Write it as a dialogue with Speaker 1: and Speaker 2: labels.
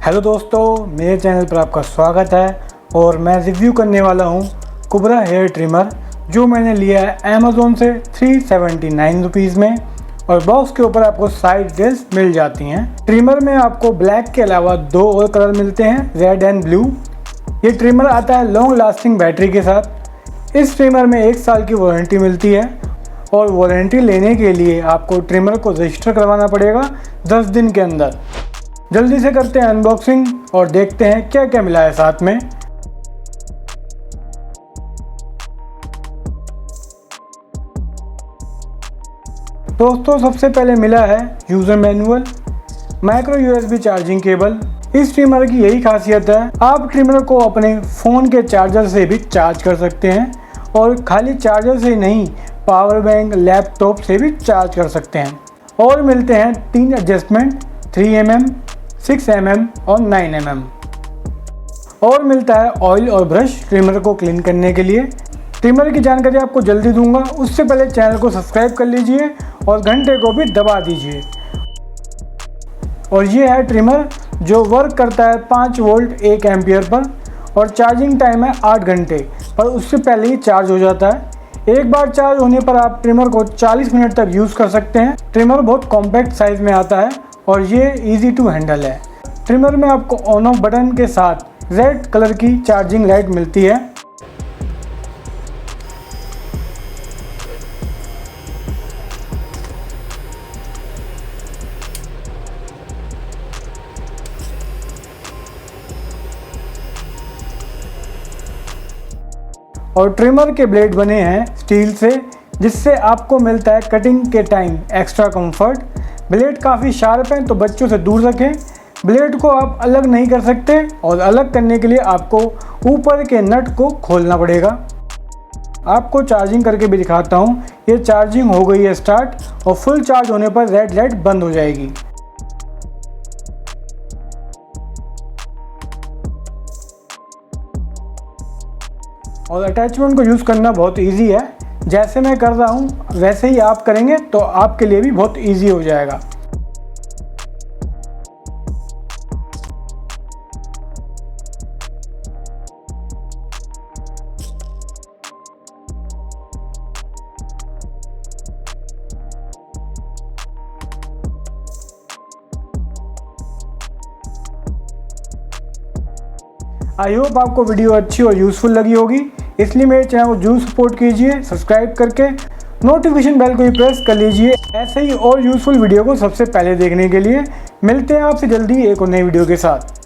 Speaker 1: Hello दोस्तों, मेरे channel पर आपका स्वागत है और मैं रिव्यू करने वाला हूँ कुबरा हेयर ट्रिमर जो मैंने लिया है अमेज़ोन से 379 रुपीज़ में और बॉक्स के ऊपर आपको साइड डिटेल्स मिल जाती हैं। ट्रिमर में आपको ब्लैक के अलावा दो और कलर मिलते हैं, रेड एंड ब्लू। ये ट्रिमर आता है लॉन्ग लास्टिंग बैटरी के साथ। इस ट्रिमर में 1 साल की वारंटी मिलती है और वारंटी लेने के लिए आपको ट्रिमर को रजिस्टर करवाना पड़ेगा 10 दिन के अंदर। जल्दी से करते हैं अनबॉक्सिंग और देखते हैं क्या क्या मिला है साथ में। दोस्तों, सबसे पहले मिला है user manual, micro USB charging cable. इस ट्रिमर की यही खासियत है, आप ट्रिमर को अपने फ़ोन के चार्जर से भी चार्ज कर सकते हैं और खाली चार्जर से नहीं, पावर बैंक, लैपटॉप से भी चार्ज कर सकते हैं। और मिलते हैं 3 एडजस्टमेंट, 3mm, 6mm और 9mm। और मिलता है ऑयल और ब्रश ट्रिमर को क्लीन करने के लिए। ट्रिमर की जानकारी आपको जल्दी दूंगा, उससे पहले चैनल को सब्सक्राइब कर लीजिए और घंटे को भी दबा दीजिए। और ये है ट्रिमर जो वर्क करता है 5 वोल्ट 1 एम्पियर पर और चार्जिंग टाइम है 8 घंटे, पर उससे पहले ही चार्ज हो जाता है। एक बार चार्ज होने पर आप ट्रिमर को 40 मिनट तक यूज़ कर सकते हैं। ट्रिमर बहुत कॉम्पैक्ट साइज़ में आता है और ये इजी टू हैंडल है। ट्रिमर में आपको ऑन ऑफ बटन के साथ रेड कलर की चार्जिंग लाइट मिलती है। और ट्रिमर के ब्लेड बने हैं स्टील से, जिससे आपको मिलता है कटिंग के टाइम एक्स्ट्रा कंफर्ट। ब्लेड काफ़ी शार्प हैं तो बच्चों से दूर रखें। ब्लेड को आप अलग नहीं कर सकते और अलग करने के लिए आपको ऊपर के नट को खोलना पड़ेगा। आपको चार्जिंग करके भी दिखाता हूँ। ये चार्जिंग हो गई है स्टार्ट और फुल चार्ज होने पर रेड लाइट बंद हो जाएगी। और अटैचमेंट को यूज़ करना बहुत इजी है। जैसे मैं कर रहा हूँ वैसे ही आप करेंगे तो आपके लिए भी बहुत इजी हो जाएगा। आई होप आपको वीडियो अच्छी और यूज़फुल लगी होगी, इसलिए मेरे चैनल को जरूर सपोर्ट कीजिए सब्सक्राइब करके। नोटिफिकेशन बेल को भी प्रेस कर लीजिए ऐसे ही और यूज़फुल वीडियो को सबसे पहले देखने के लिए। मिलते हैं आपसे जल्दी एक और नई वीडियो के साथ।